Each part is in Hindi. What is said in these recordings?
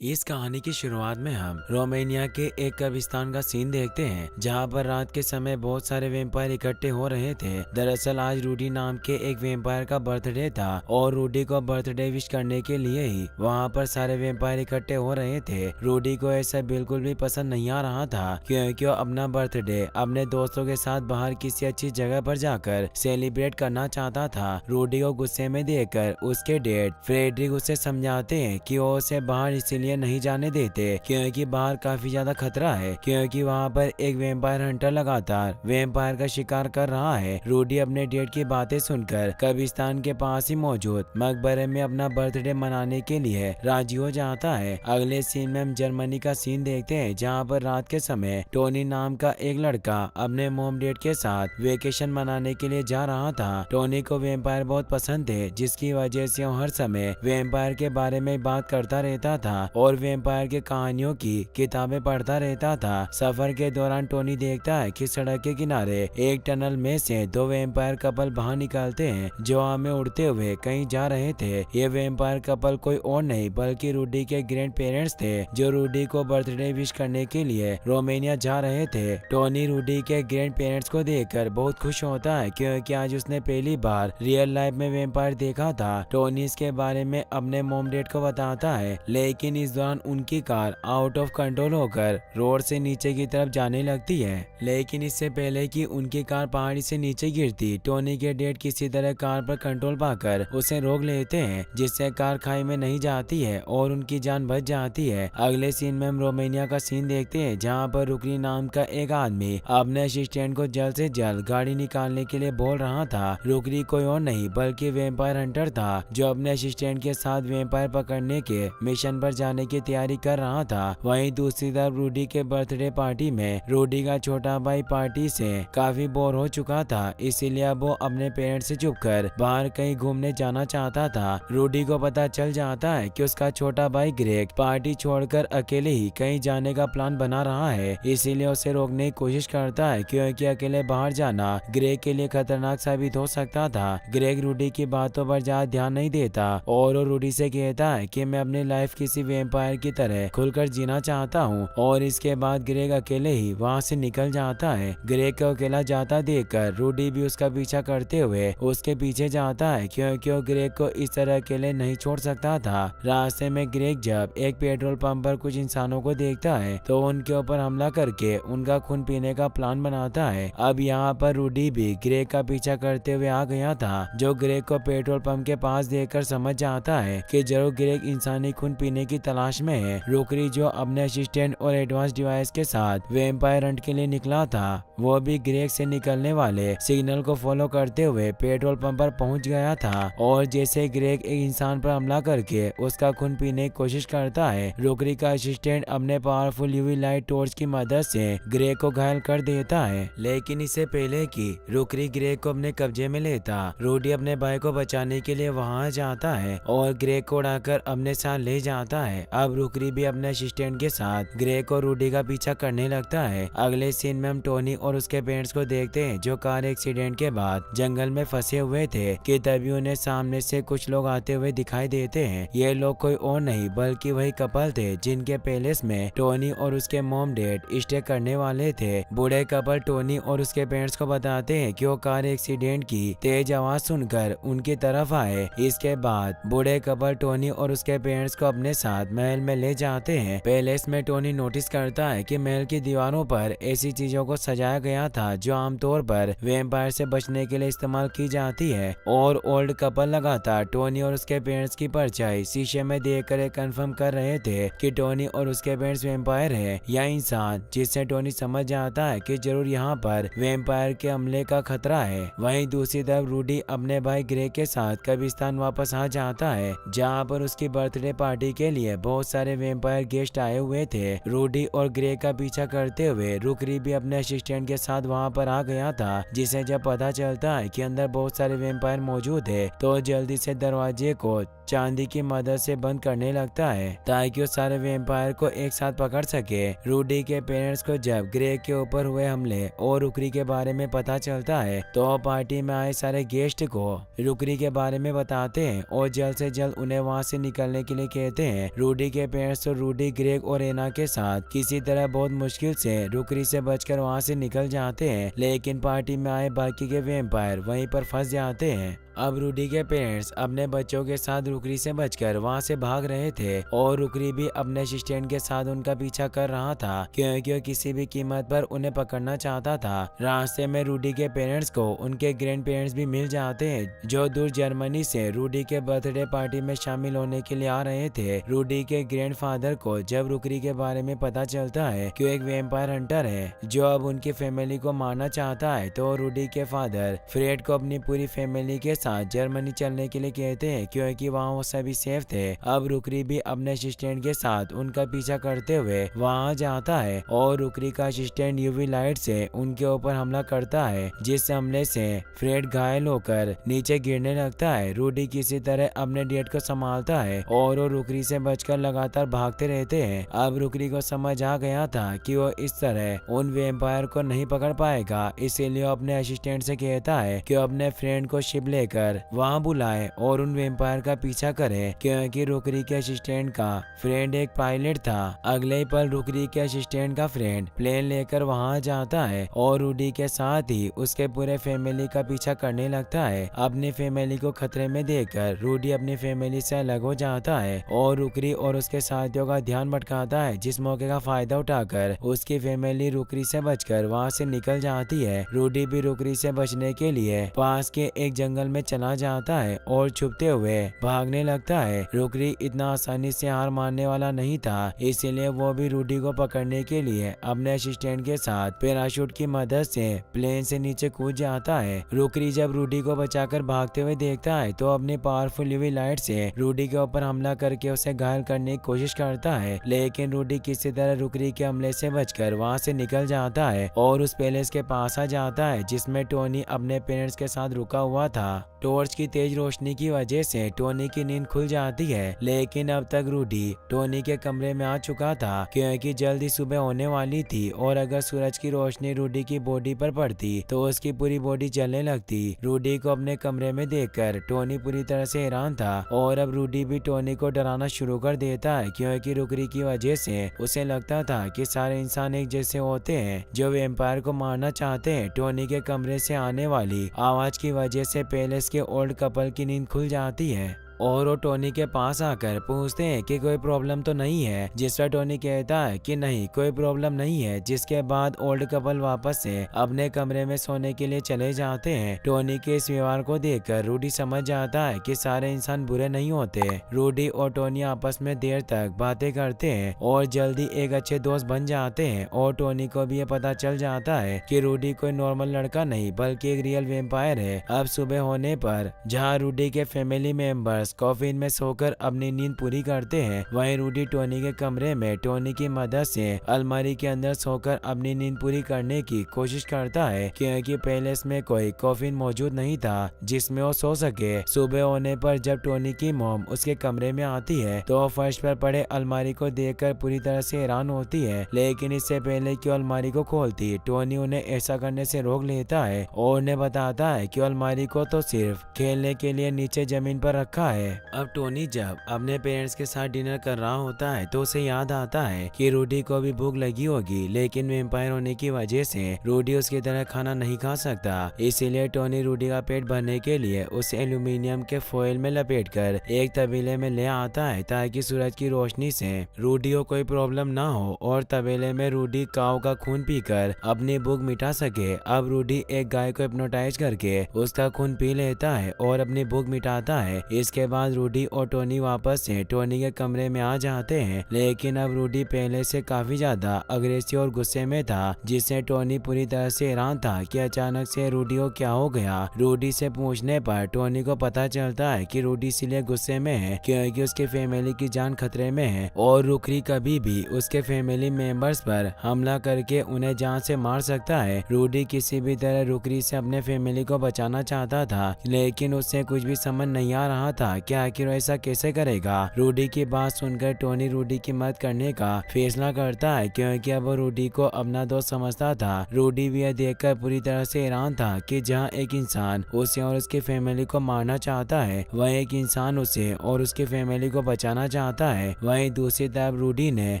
इस कहानी की शुरुआत में हम रोमानिया के एक कब्रिस्तान का सीन देखते हैं, जहां पर रात के समय बहुत सारे वेम्पायर इकट्ठे हो रहे थे। दरअसल आज रूडी नाम के एक वेम्पायर का बर्थडे था और रूडी को बर्थडे विश करने के लिए ही वहां पर सारे वेम्पायर इकट्ठे हो रहे थे। रूडी को ऐसा बिल्कुल भी पसंद नहीं आ रहा था, क्योंकि वो अपना बर्थडे अपने दोस्तों के साथ बाहर किसी अच्छी जगह पर जाकर सेलिब्रेट करना चाहता था। रूडी को गुस्से में देखकर उसके डैड फ्रेडरिक उसे समझाते हैं कि वो उसे बाहर इसीलिए नहीं जाने देते क्योंकि बाहर काफी ज्यादा खतरा है, क्योंकि वहाँ पर एक वेम्पायर हंटर लगातार वेम्पायर का शिकार कर रहा है। रूडी अपने डेड की बातें सुनकर कब्रिस्तान के पास ही मौजूद मकबरे में अपना बर्थडे मनाने के लिए राजी हो जाता है। अगले सीन में हम जर्मनी का सीन देखते हैं, जहाँ पर रात के समय टोनी नाम का एक लड़का अपने मॉम डैड के साथ वेकेशन मनाने के लिए जा रहा था। टोनी को वेम्पायर बहुत पसंद थे, जिसकी वजह से वो हर समय वेम्पायर के बारे में बात करता रहता था और वेम्पायर के कहानियों की किताबें पढ़ता रहता था। सफर के दौरान टोनी देखता है कि सड़क के किनारे एक टनल में से दो वेम्पायर कपल बाहर निकलते हैं, जो हवा में उड़ते हुए कहीं जा रहे थे। ये वेम्पायर कपल कोई और नहीं बल्कि रूडी के ग्रैंड पेरेंट्स थे, जो रूडी को बर्थडे विश करने के लिए रोमानिया जा रहे थे। टोनी रूडी के ग्रैंड पेरेंट्स को देखकर बहुत खुश होता है, क्योंकि आज उसने पहली बार रियल लाइफ में वेम्पायर देखा था। टोनी इसके बारे में अपने मॉम डैड को बताता है, लेकिन इस दौरान उनकी कार आउट ऑफ कंट्रोल होकर रोड से नीचे की तरफ जाने लगती है। लेकिन इससे पहले कि उनकी कार पहाड़ी से नीचे गिरती, टोनी के डैड किसी तरह कार पर कंट्रोल पाकर उसे रोक लेते हैं, जिससे कार खाई में नहीं जाती है और उनकी जान बच जाती है। अगले सीन में हम रोमानिया का सीन देखते हैं, जहाँ पर रुकनी नाम का एक आदमी अपने असिस्टेंट को जल्द से जल्द गाड़ी निकालने के लिए बोल रहा था। रुकनी कोई और नहीं बल्कि वेम्पायर हंटर था, जो अपने असिस्टेंट के साथ वेम्पायर पकड़ने के मिशन पर जाने की तैयारी कर रहा था। वहीं दूसरी तरफ रूडी के बर्थडे पार्टी में रूडी का छोटा भाई पार्टी से काफी बोर हो चुका था, इसीलिए अब वो अपने पेरेंट्स से छुपकर बाहर कहीं घूमने जाना चाहता था। रूडी को पता चल जाता है कि उसका छोटा भाई ग्रेग पार्टी छोड़कर अकेले ही कहीं जाने का प्लान बना रहा है, इसीलिए उसे रोकने की कोशिश करता है, क्योंकि अकेले बाहर जाना ग्रेग के लिए खतरनाक साबित हो सकता था। ग्रेग रूडी की बातों पर ज्यादा ध्यान नहीं देता और वो रूडी से कहता है कि मैं अपनी लाइफ किसी वेम्पायर की तरह खुलकर जीना चाहता हूँ, और इसके बाद ग्रेग अकेले ही वहाँ से निकल जाता है। ग्रेग को अकेला जाता देखकर रूडी भी उसका पीछा करते हुए उसके पीछे जाता है, क्योंकि वो ग्रेग को इस तरह अकेले नहीं छोड़ सकता था। रास्ते में ग्रेग जब एक पेट्रोल पंप पर कुछ इंसानों को देखता है, तो उनके ऊपर हमला करके उनका खून पीने का प्लान बनाता है। अब यहाँ पर रूडी भी ग्रेग का पीछा करते हुए आ गया था, जो ग्रेग को पेट्रोल पंप के पास देखकर समझ जाता है कि जरूर ग्रेग इंसानी खून पीने की तलाश में है। रुकरी, जो अपने असिस्टेंट और एडवांस डिवाइस के साथ वेम्पायर हंट के लिए निकला था, वो भी ग्रेग से निकलने वाले सिग्नल को फॉलो करते हुए पेट्रोल पंप पर पहुंच गया था। और जैसे ग्रेग एक इंसान पर हमला करके उसका खून पीने की कोशिश करता है, रुकरी का असिस्टेंट अपने पावरफुल यूवी लाइट टॉर्च की मदद से ग्रेग को घायल कर देता है। लेकिन इससे पहले कि रुकरी ग्रेग को अपने कब्जे में लेता, रूडी अपने भाई को बचाने के लिए वहां जाता है और ग्रेग को उड़ाकर अपने साथ ले जाता है। अब रुकरी भी अपने असिस्टेंट के साथ ग्रेग और रूडी का पीछा करने लगता है। अगले सीन में हम टोनी और उसके पेरेंट्स को देखते हैं, जो कार एक्सीडेंट के बाद जंगल में फंसे हुए थे कि तभी उन्हें सामने से कुछ लोग आते हुए दिखाई देते हैं। ये लोग कोई और नहीं बल्कि वही कपल थे जिनके पैलेस में टोनी और उसके मॉम डैड स्टे करने वाले थे। बूढ़े कपल टोनी और उसके पेरेंट्स को बताते हैं कि वो कार एक्सीडेंट की तेज आवाज सुनकर उनकी तरफ आए। इसके बाद बूढ़े कपल टोनी और उसके पेरेंट्स को अपने साथ महल में ले जाते हैं। पैलेस में टोनी नोटिस करता है कि महल की दीवारों पर ऐसी चीजों को सजाया गया था जो आमतौर पर वेम्पायर से बचने के लिए इस्तेमाल की जाती है, और ओल्ड कपल लगातार टोनी और उसके पेरेंट्स की परछाई शीशे में देखकर कंफर्म कर रहे थे कि टोनी और उसके पेरेंट्स वेम्पायर है या इंसान, जिससे टोनी समझ जाता है कि जरूर यहाँ पर वेम्पायर के हमले का खतरा है। वहीं दूसरी तरफ रूडी अपने भाई ग्रेग के साथ कब्रिस्तान वापस आ जाता है, जहाँ पर उसकी बर्थडे पार्टी के लिए बहुत सारे वेम्पायर गेस्ट आए हुए थे। रूडी और ग्रेग का पीछा करते हुए रुकरी भी अपने असिस्टेंट के साथ वहाँ पर आ गया था, जिसे जब पता चलता है कि अंदर बहुत सारे वेम्पायर मौजूद है, तो जल्दी से दरवाजे को चांदी की मदद से बंद करने लगता है ताकि वो सारे वेम्पायर को एक साथ पकड़ सके। रूडी के पेरेंट्स को जब ग्रेग के ऊपर हुए हमले और रुकरी के बारे में पता चलता है, तो पार्टी में आए सारे गेस्ट को रुकरी के बारे में बताते हैं और जल्द से जल्द उन्हें वहां से निकलने के लिए कहते हैं। रूडी के पेरेंट्स तो रूडी, ग्रेग और एना के साथ किसी तरह बहुत मुश्किल से रुकरी से बचकर वहां से निकल जाते हैं, लेकिन पार्टी में आए बाकी के वेम्पायर वहीं पर फंस जाते हैं। अब रूडी के पेरेंट्स अपने बच्चों के साथ रुकरी से बचकर वहां से भाग रहे थे और रुकरी भी अपने असिस्टेंट के साथ उनका पीछा कर रहा था, क्योंकि वो किसी भी कीमत पर उन्हें पकड़ना चाहता था। रास्ते में रूडी के पेरेंट्स को उनके ग्रैंड पेरेंट्स भी मिल जाते हैं, जो दूर जर्मनी से रूडी के बर्थडे पार्टी में शामिल होने के लिए आ रहे थे। रूडी के ग्रैंड फादर को जब रुकरी के बारे में पता चलता है कि वो एक वेम्पायर हंटर है जो अब उनकी फैमिली को मारना चाहता है, तो रूडी के फादर फ्रेड को अपनी पूरी फैमिली के साथ जर्मनी चलने के लिए कहते हैं, क्योंकि वहाँ वो सभी सेफ थे। अब रुकरी भी अपने असिस्टेंट के साथ उनका पीछा करते हुए वहाँ जाता है और रुकरी का असिस्टेंट यूवी लाइट से उनके ऊपर हमला करता है, जिस हमले से फ्रेड घायल होकर नीचे गिरने लगता है। रूडी किसी तरह अपने डेट को संभालता है और वो रुकरी से बचकर लगातार भागते रहते हैं। अब रुकरी को समझ आ गया था कि वो इस तरह उन वेम्पायर को नहीं पकड़ पाएगा, इसीलिए वो अपने असिस्टेंट से कहता है कि वो अपने फ्रेंड को शिप लेकर वहां बुलाए और उन वेम्पायर का पीछा करे, क्योंकि रुकरी के असिस्टेंट का फ्रेंड एक पायलट था। अगले ही पल रुकरी के असिस्टेंट का फ्रेंड प्लेन लेकर वहां जाता है और रूडी के साथ ही उसके पूरे फैमिली का पीछा करने लगता है। अपनी फैमिली को खतरे में देखकर रूडी अपनी फैमिली से अलग हो जाता है और रुकरी और उसके साथियों का ध्यान भटकाता है, जिस मौके का फायदा उठाकर उसकी फैमिली रुकरी से बचकर वहां से निकल जाती है। रूडी भी रुकरी से बचने के लिए पास के एक जंगल में चला जाता है और छुपते हुए भागने लगता है। रुकरी इतना आसानी से हार मानने वाला नहीं था, इसीलिए वो भी रूडी को पकड़ने के लिए अपने असिस्टेंट के साथ पैराशूट की मदद से प्लेन से नीचे कूद जाता है। रुकरी जब रूडी को बचाकर भागते हुए देखता है तो अपनी पावरफुल यूवी लाइट से रूडी के ऊपर हमला करके उसे घायल करने की कोशिश करता है, लेकिन रूडी किसी तरह रुकरी के हमले से बचकर वहां से निकल जाता है और उस पैलेस के पास आ जाता है जिसमें टोनी अपने पेरेंट्स के साथ रुका हुआ था। टॉर्च की तेज रोशनी की वजह से टोनी की नींद खुल जाती है, लेकिन अब तक रूडी टोनी के कमरे में आ चुका था, क्योंकि जल्दी सुबह होने वाली थी और अगर सूरज की रोशनी रूडी की बॉडी पर पड़ती तो उसकी पूरी बॉडी जलने लगती। रूडी को अपने कमरे में देखकर टोनी पूरी तरह से हैरान था और अब रूडी भी टोनी को डराना शुरू कर देता है, क्योंकि रुकरी की वजह से उसे लगता था कि सारे इंसान एक जैसे होते हैं जो वेम्पायर को मारना चाहते हैं। टोनी के कमरे से आने वाली आवाज की वजह से पैलेस के ओल्ड कपल की नींद खुल जाती है और वो टोनी के पास आकर पूछते हैं कि कोई प्रॉब्लम तो नहीं है, जिस पर टोनी कहता है कि नहीं कोई प्रॉब्लम नहीं है। जिसके बाद ओल्ड कपल वापस से अपने कमरे में सोने के लिए चले जाते हैं। टोनी के इस व्यवहार को देखकर रूडी समझ जाता है कि सारे इंसान बुरे नहीं होते। रूडी और टोनी आपस में देर तक बातें करते हैं और जल्दी एक अच्छे दोस्त बन जाते हैं और टोनी को भी ये पता चल जाता है कि रूडी कोई नॉर्मल लड़का नहीं बल्कि एक रियल वेम्पायर है। अब सुबह होने पर जहाँ रूडी के फैमिली मेंबर्स कॉफिन में सोकर अपनी नींद पूरी करते हैं, वहीं रूडी टोनी के कमरे में टोनी की मदद से अलमारी के अंदर सोकर अपनी नींद पूरी करने की कोशिश करता है, क्योंकि पैलेस में कोई कॉफिन मौजूद नहीं था जिसमें वो सो सके। सुबह होने पर जब टोनी की मॉम उसके कमरे में आती है तो वो फर्श पर पड़े अलमारी को देखकर पूरी तरह से हैरान होती है, लेकिन इससे पहले कि अलमारी को खोलती टोनी उन्हें ऐसा करने से रोक लेता है और उन्हें बताता है कि अलमारी को तो सिर्फ खेलने के लिए नीचे जमीन पर रखा है। अब टोनी जब अपने पेरेंट्स के साथ डिनर कर रहा होता है तो उसे याद आता है कि रूडी को भी भूख लगी होगी, लेकिन वेम्पायर होने की वजह से रूडी उसकी तरह खाना नहीं खा सकता। इसीलिए टोनी रूडी का पेट भरने के लिए उसे एल्यूमिनियम के फॉइल में लपेटकर एक तबेले में ले आता है, ताकि सूरज की रोशनी से रूडी को कोई प्रॉब्लम ना हो और तबेले में रूडी काऊ का खून पीकर अपनी भूख मिटा सके। अब रूडी एक गाय को हिप्नोटाइज करके उसका खून पी लेता है और अपनी भूख मिटाता है। इसके बाद रूडी और टोनी वापस से टोनी के कमरे में आ जाते हैं, लेकिन अब रूडी पहले से काफी ज्यादा अग्रेसिव और गुस्से में था, जिससे टोनी पूरी तरह से हैरान था कि अचानक से रूडी को क्या हो गया। रूडी से पूछने पर टोनी को पता चलता है कि रूडी इसलिए गुस्से में है क्योंकि उसके फैमिली की जान खतरे में है और रुकरी कभी भी उसके फैमिली मेंबर्स पर हमला करके उन्हें जान से मार सकता है। रूडी किसी भी तरह रुकरी से अपने फैमिली को बचाना चाहता था, लेकिन उससे कुछ भी समझ नहीं आ रहा था था कि आखिर वो ऐसा कैसे करेगा। रूडी की बात सुनकर टोनी रूडी की मदद करने का फैसला करता है, क्योंकि अब वो रूडी को अपना दोस्त समझता था। रूडी भी यह देखकर पूरी तरह से हैरान था कि जहाँ एक इंसान उसे और उसकी फैमिली को मारना चाहता है, वह एक इंसान उसे और उसकी फैमिली को बचाना चाहता है। वहीं दूसरी तरफ रूडी ने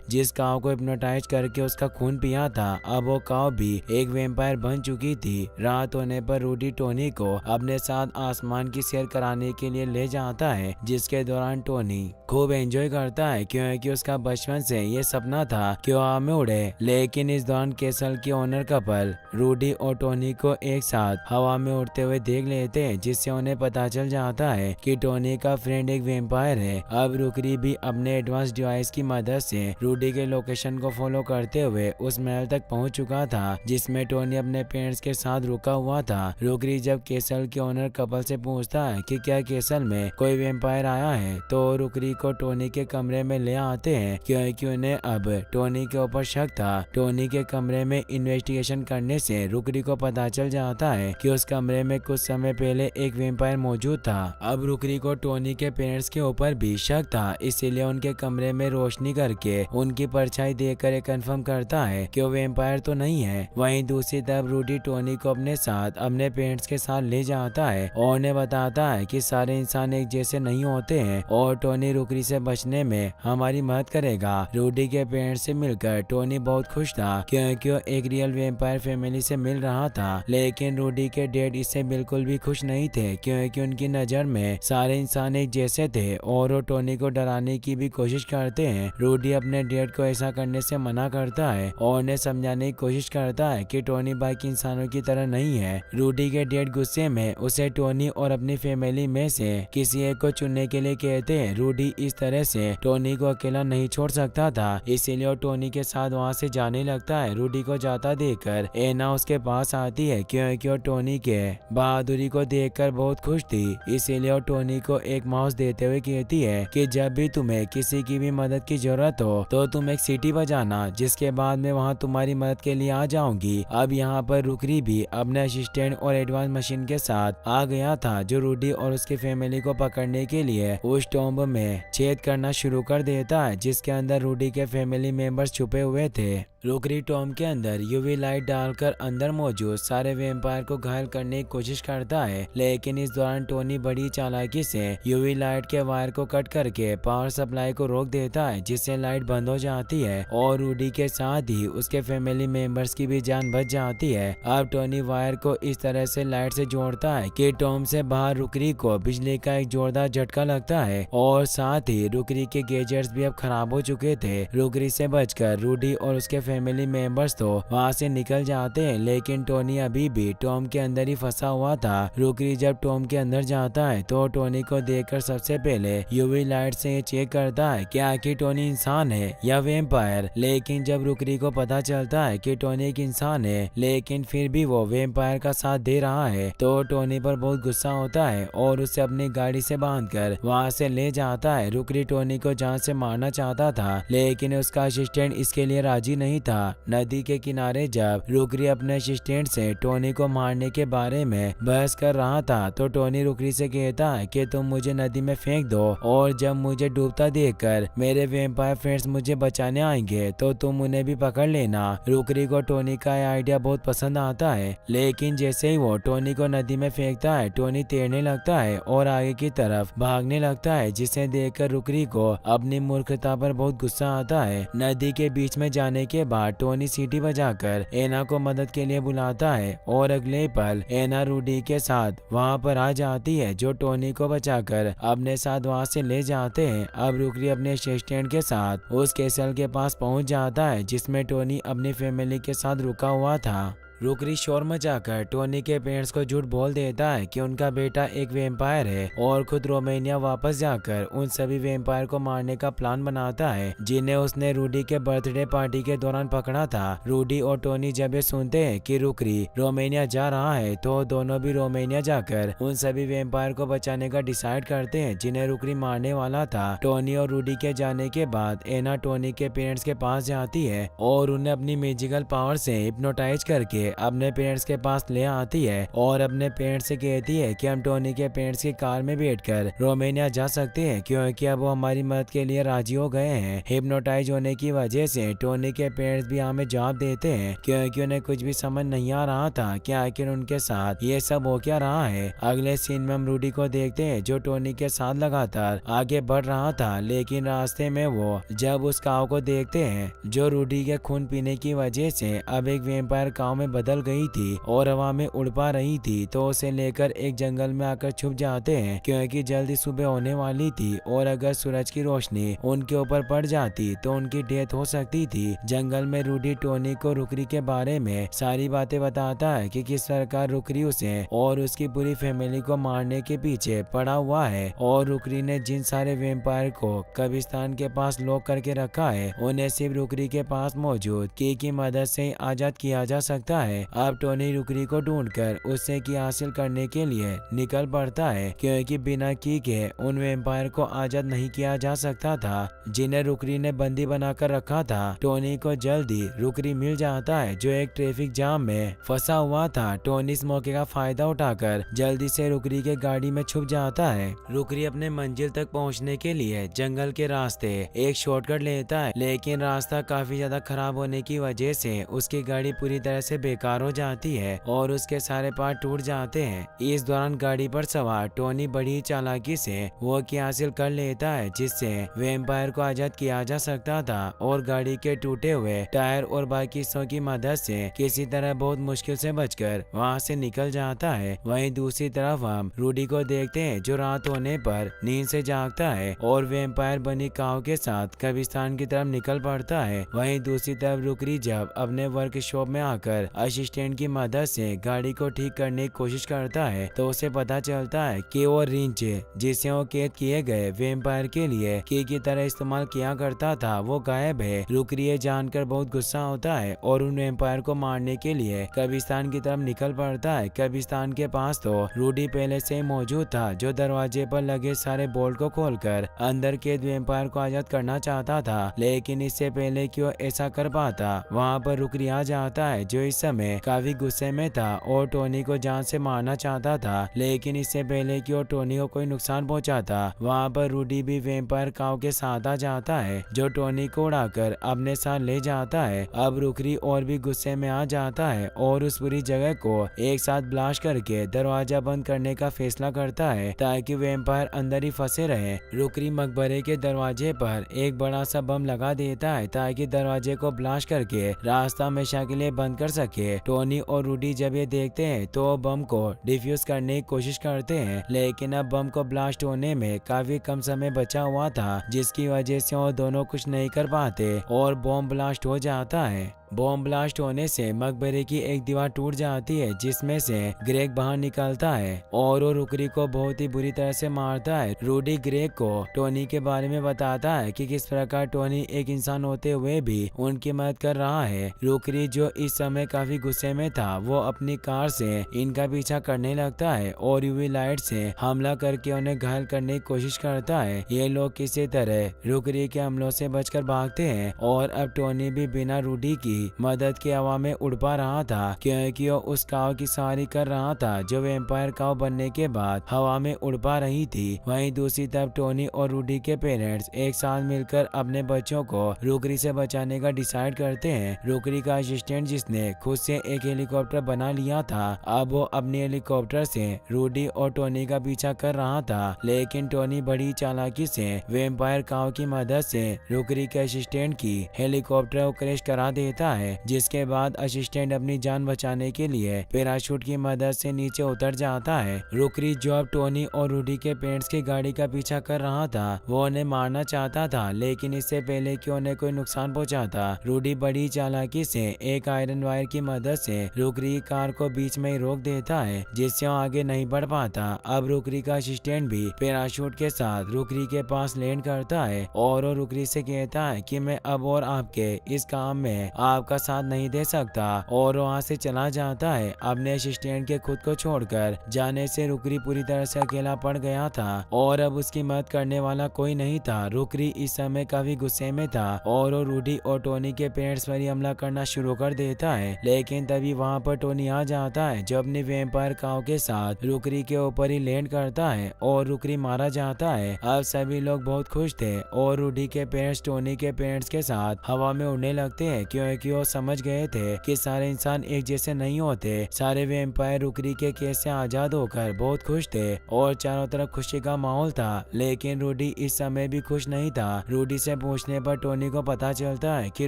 जिस काऊ को हिप्नोटाइज करके उसका खून पिया था, अब वो काऊ भी एक वेम्पायर बन चुकी थी। रात होने पर रूडी टोनी को अपने साथ आसमान की सैर कराने के लिए ले जाता है, जिसके दौरान टोनी खूब एंजॉय करता है, क्योंकि उसका बचपन से ये सपना था कि वो हवा में उड़े। लेकिन इस दौरान कैसल की ओनर कपल रूडी और टोनी को एक साथ हवा में उड़ते हुए देख लेते हैं, जिससे उन्हें पता चल जाता है कि टोनी का फ्रेंड एक वेम्पायर है। अब रुकरी भी अपने एडवांस डिवाइस की मदद से रूडी के लोकेशन को फॉलो करते हुए उस महल तक पहुंच चुका था, जिसमें टोनी अपने पेरेंट्स के साथ रुका हुआ था। रुकरी जब कैसल के ओनर कपल से पूछता है कि क्या कैसल में कोई वेम्पायर आया है, तो रुकरी को टोनी के कमरे में ले आते हैं, क्योंकि उन्हें अब टोनी के ऊपर शक था। टोनी के कमरे में इन्वेस्टिगेशन करने से रुकरी को पता चल जाता है कि उस कमरे में कुछ समय पहले एक वेम्पायर मौजूद था। अब रुकरी को टोनी के पेरेंट्स के ऊपर भी शक था, इसीलिए उनके कमरे में रोशनी करके उनकी परछाई देखकर कंफर्म करता है कि वो वेम्पायर तो नहीं है। वहीं दूसरी तरफ रूडी टोनी को अपने साथ अपने पेरेंट्स के साथ ले जाता है और उन्हें बताता है कि सारे इंसान एक जैसे नहीं होते हैं और टोनी रुकरी से बचने में हमारी मदद करेगा। रूडी के पेरेंट्स से मिलकर टोनी बहुत खुश था, क्योंकि वो एक रियल वेम्पायर फैमिली से मिल रहा था। लेकिन रूडी के डैड इससे बिल्कुल भी खुश नहीं थे, क्योंकि उनकी नजर में सारे इंसान एक जैसे थे और वो टोनी को डराने की भी कोशिश करते हैं। रूडी अपने डैड को ऐसा करने से मना करता है और उन्हें समझाने की कोशिश करता है कि टोनी बाकी इंसानों की तरह नहीं है। रूडी के डैड गुस्से में उसे टोनी और अपनी फैमिली में से किसी एक को चुनने के लिए कहते हैं। रूडी इस तरह से टोनी को अकेला नहीं छोड़ सकता था, इसीलिए वो टोनी के साथ वहाँ से जाने लगता है। रूडी को जाता देखकर एना उसके पास आती है, क्योंकि वो टोनी के बहादुरी को देखकर बहुत खुश थी। इसीलिए वो टोनी को एक माउस देते हुए कहती है कि जब भी तुम्हें किसी की भी मदद की जरूरत हो तो तुम एक सीटी बजाना, जिसके बाद मैं वहाँ तुम्हारी मदद के लिए आ जाऊंगी। अब यहाँ पर रुकरी भी अपने असिस्टेंट और एडवांस मशीन के साथ आ गया था, जो रूडी और उसकी फैमिली को पकड़ने के लिए उस टॉम्ब में छेद करना शुरू कर देता है, जिसके अंदर रूडी के फैमिली मेंबर्स छुपे हुए थे। रुकरी टॉम के अंदर यूवी लाइट डालकर अंदर मौजूद सारे वेम्पायर को घायल करने की कोशिश करता है, लेकिन इस दौरान टोनी बड़ी चालाकी से यूवी लाइट के वायर को कट करके पावर सप्लाई को रोक देता है, जिससे लाइट बंद हो जाती है और रूडी के साथ ही उसके फैमिली मेंबर्स की भी जान बच जाती है। अब टोनी वायर को इस तरह से लाइट से जोड़ता है कि टॉम से बाहर रुकरी को बिजली का एक जोरदार झटका लगता है और साथ ही रुकरी के गैजेट्स भी अब खराब हो चुके थे। रुकरी से बचकर रूडी और उसके फैमिली मेंबर्स तो वहाँ से निकल जाते हैं, लेकिन टोनी अभी भी टॉम के अंदर ही फंसा हुआ था। रुकरी जब टॉम के अंदर जाता है तो टोनी को देखकर सबसे पहले यूवी लाइट से ये चेक करता है कि आखिर टोनी इंसान है या वेम्पायर। लेकिन जब रुकरी को पता चलता है कि टोनी एक इंसान है, लेकिन फिर भी वो वेम्पायर का साथ दे रहा है, तो टोनी पर बहुत गुस्सा होता है और उसे अपनी गाड़ी से बांधकर वहाँ से ले जाता है। रुकरी टोनी को जान से मारना चाहता था, लेकिन उसका असिस्टेंट इसके लिए राजी नहीं था। नदी के किनारे जब रुकरी अपने असिस्टेंट से टोनी को मारने के बारे में बहस कर रहा था, तो टोनी रुकरी से कहता है कि तुम मुझे नदी में फेंक दो और जब मुझे डूबता देखकर मेरे वेम्पायर फ्रेंड्स मुझे बचाने आएंगे तो तुम उन्हें भी पकड़ लेना। रुकरी को टोनी का यह आइडिया बहुत पसंद आता है, लेकिन जैसे ही वो टोनी को नदी में फेंकता है, टोनी तैरने लगता है और आगे की तरफ भागने लगता है, जिसे देखकर रुकरी को अपनी मूर्खता पर बहुत गुस्सा आता है। नदी के बीच में जाने के बाद टोनी सीटी बजाकर एना को मदद के लिए बुलाता है और अगले पल एना रूडी के साथ वहां पर आ जाती है, जो टोनी को बचाकर अपने साथ वहां से ले जाते हैं। अब रुकरी अपने असिस्टेंट के साथ उस कैसल के पास पहुंच जाता है, जिसमें टोनी अपनी फैमिली के साथ रुका हुआ था। रुकरी शोर मचाकर टोनी के पेरेंट्स को झूठ बोल देता है कि उनका बेटा एक वेम्पायर है और खुद रोमानिया वापस जाकर उन सभी वेम्पायर को मारने का प्लान बनाता है, जिन्हें उसने रूडी के बर्थडे पार्टी के दौरान पकड़ा था। रूडी और टोनी जब ये सुनते हैं कि रुकरी रोमानिया जा रहा है, तो दोनों भी रोमानिया जाकर उन सभी वेम्पायर को बचाने का डिसाइड करते हैं, जिन्हें रुकरी मारने वाला था। टोनी और रूडी के जाने के बाद एना टोनी के पेरेंट्स के पास जाती है और उन्हें अपनी मैजिकल पावर से हिप्नोटाइज करके अपने पेरेंट्स के पास ले आती है और अपने पेरेंट्स से कहती है कि हम टोनी के पेरेंट्स की कार में बैठकर रोमानिया जा सकते हैं क्योंकि अब वो हमारी मदद के लिए राजी हो गए हैं। हिप्नोटाइज होने की वजह से टोनी के पेरेंट्स भी हमें जवाब देते हैं क्योंकि उन्हें कुछ भी समझ नहीं आ रहा था कि आखिर उनके साथ ये सब हो क्या रहा है। अगले सीन में हम रूडी को देखते हैं जो टोनी के साथ लगातार आगे बढ़ रहा था, लेकिन रास्ते में वो जब उस काव को देखते हैं जो रूडी के खून पीने की वजह से अब एक वैम्पायर काव में बदल गई थी और हवा में उड़ पा रही थी, तो उसे लेकर एक जंगल में आकर छुप जाते हैं क्योंकि जल्दी सुबह होने वाली थी और अगर सूरज की रोशनी उनके ऊपर पड़ जाती तो उनकी डेथ हो सकती थी। जंगल में रूडी टोनी को रुकरी के बारे में सारी बातें बताता है कि किस प्रकार रुकरी उसे और उसकी पूरी फैमिली को मारने के पीछे पड़ा हुआ है और रुकरी ने जिन सारे वैम्पायर को कब्रिस्तान के पास लॉक करके रखा है उन्हें सिर्फ रुकरी के पास मौजूद की मदद से आजाद किया जा सकता है। अब टोनी रुकरी को ढूंढकर उससे की हासिल करने के लिए निकल पड़ता है क्योंकि बिना की के उन वैम्पायर को आजाद नहीं किया जा सकता था जिन्हें रुकरी ने बंदी बनाकर रखा था। टोनी को जल्दी रुकरी मिल जाता है जो एक ट्रैफिक जाम में फंसा हुआ था। टोनी इस मौके का फायदा उठाकर जल्दी से रुकरी के गाड़ी में छुप जाता है। रुकरी अपने मंजिल तक पहुंचने के लिए जंगल के रास्ते एक शॉर्टकट लेता है, लेकिन रास्ता काफी ज्यादा खराब होने की वजह से उसकी गाड़ी पूरी तरह से बेकार हो जाती है और उसके सारे पार्ट टूट जाते हैं। इस दौरान गाड़ी पर सवार टोनी बड़ी चालाकी से वो की हासिल कर लेता है जिससे वैम्पायर को आजाद किया जा सकता था और गाड़ी के टूटे हुए टायर और बाकी हिस्सों की मदद से किसी तरह बहुत मुश्किल से बचकर वहां से निकल जाता है। वहीं दूसरी तरफ हम रूडी को देखते हैं जो रात होने पर नींद से जागता है और वैम्पायर बनी काव के साथ कब्रिस्तान की तरफ निकल पड़ता है। वहीं दूसरी तरफ रुकरी जब अपने वर्कशॉप में आकर असिस्टेंट की मदद से गाड़ी को ठीक करने की कोशिश करता है तो उसे पता चलता है कि वो रिंच जिसे वो कैद किए गए वैम्पायर के लिए की तरह इस्तेमाल किया करता था वो गायब है। रुकरी ये जानकर बहुत गुस्सा होता है और उन वैम्पायर को मारने के लिए कब्रिस्तान की तरफ निकल पड़ता है। कब्रिस्तान के पास तो रूडी पहले से ही मौजूद था जो दरवाजे पर लगे सारे बोल्ट को खोलकर अंदर कैद वैम्पायर को आजाद करना चाहता था, लेकिन इससे पहले कि वो ऐसा कर पाता वहाँ पर रुकरी आ जाता है जो इस समय काफी गुस्से में था और टोनी को जान से मारना चाहता था, लेकिन इससे पहले कि वो टोनी को कोई नुकसान पहुंचाता वहाँ पर रूडी भी वैम्पायर काव के साथ आ जाता है जो टोनी को उड़ाकर अपने साथ ले जाता है। अब रुकरी और भी गुस्से में आ जाता है और उस पूरी जगह को एक साथ ब्लास्ट करके दरवाजा बंद करने का फैसला करता है ताकि वैम्पायर अंदर ही फंसे रहे। रुकरी मकबरे के दरवाजे पर एक बड़ा सा बम लगा देता है ताकि दरवाजे को ब्लास्ट करके रास्ता हमेशा के लिए बंद कर सके। टोनी और रूडी जब ये देखते हैं तो बम को डिफ्यूज करने की कोशिश करते हैं, लेकिन अब बम को ब्लास्ट होने में काफी कम समय बचा हुआ था जिसकी वजह से वो दोनों कुछ नहीं कर पाते और बम ब्लास्ट हो जाता है। बॉम्ब ब्लास्ट होने से मकबरे की एक दीवार टूट जाती है जिसमें से ग्रेग बाहर निकलता है और वो रुकरी को बहुत ही बुरी तरह से मारता है। रूडी ग्रेग को टोनी के बारे में बताता है कि किस प्रकार टोनी एक इंसान होते हुए भी उनकी मदद कर रहा है। रुकरी जो इस समय काफी गुस्से में था वो अपनी कार से इनका पीछा करने लगता है और यूवी लाइट से हमला करके उन्हें घायल करने की कोशिश करता है। ये लोग किसी तरह रुकरी के हमलों से बचकर भागते हैं और अब टोनी भी बिना रूडी की मदद के हवा में उड़ पा रहा था क्योंकि वो उस काव की सवारी कर रहा था जो वैम्पायर काव बनने के बाद हवा में उड़ पा रही थी। वहीं दूसरी तरफ टोनी और रूडी के पेरेंट्स एक साथ मिलकर अपने बच्चों को रुकरी से बचाने का डिसाइड करते हैं। रुकरी का असिस्टेंट जिसने खुद से एक हेलीकॉप्टर बना लिया था अब वो अपने हेलीकॉप्टर से रूडी और टोनी का पीछा कर रहा था, लेकिन टोनी बड़ी चालाकी से वैम्पायर काव की मदद से रुकरी के असिस्टेंट की हेलीकॉप्टर को क्रैश करा देता है, जिसके बाद असिस्टेंट अपनी जान बचाने के लिए पैराशूट की मदद से नीचे उतर जाता है। रुकरी जो अब टोनी और रूडी के पेरेंट्स की गाड़ी का पीछा कर रहा था वो उन्हें मारना चाहता था, लेकिन इससे पहले कि उन्हें कोई नुकसान पहुंचाता रूडी बड़ी चालाकी से एक आयरन वायर की मदद से रुकरी की कार को बीच में ही रोक देता है जिससे वो आगे नहीं बढ़ पाता। अब रुकरी का असिस्टेंट भी पैराशूट के साथ रुकरी के पास लैंड करता है और वो रुकरी से कहता है कि मैं अब और आपके इस काम में आपका साथ नहीं दे सकता और वहाँ से चला जाता है। अपने असिस्टेंट के खुद को छोड़कर जाने से रुकरी पूरी तरह से अकेला पड़ गया था और अब उसकी मदद करने वाला कोई नहीं था। रुकरी इस समय काफी गुस्से में था और वो रूडी और टोनी के पेरेंट्स पर ही हमला करना शुरू कर देता है, लेकिन तभी वहाँ पर टोनी आ जाता है जो अपनी वेम्पायर काऊ के साथ रुकरी के ऊपर ही लैंड करता है और रुकरी मारा जाता है। अब सभी लोग बहुत खुश थे और रूडी के पेरेंट्स टोनी के पेरेंट्स के साथ हवा में उड़ने लगते हैं क्योंकि वो समझ गए थे कि सारे इंसान एक जैसे नहीं होते। सारे वेम्पायर रुकरी के केस से आजाद होकर बहुत खुश थे और चारों तरफ खुशी का माहौल था, लेकिन रूडी इस समय भी खुश नहीं था। रूडी से पूछने पर टोनी को पता चलता है कि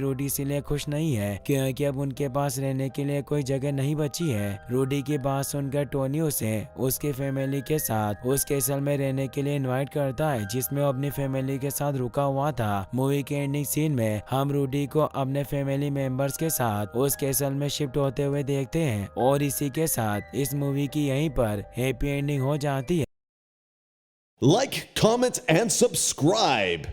रूडी इसलिए खुश नहीं है क्योंकि अब उनके पास रहने के लिए कोई जगह नहीं बची है। रूडी की बात सुनकर टोनी उसे उसकी फैमिली के साथ उस कैसल में रहने के लिए इनवाइट करता है जिसमें वो अपनी फैमिली के साथ रुका हुआ था। मूवी के एंडिंग सीन में हम रूडी को अपने फैमिली मेंबर्स के साथ उस कैसल में शिफ्ट होते हुए देखते हैं और इसी के साथ इस मूवी की यहीं पर हैप्पी एंडिंग हो जाती है। Like, comment, and subscribe.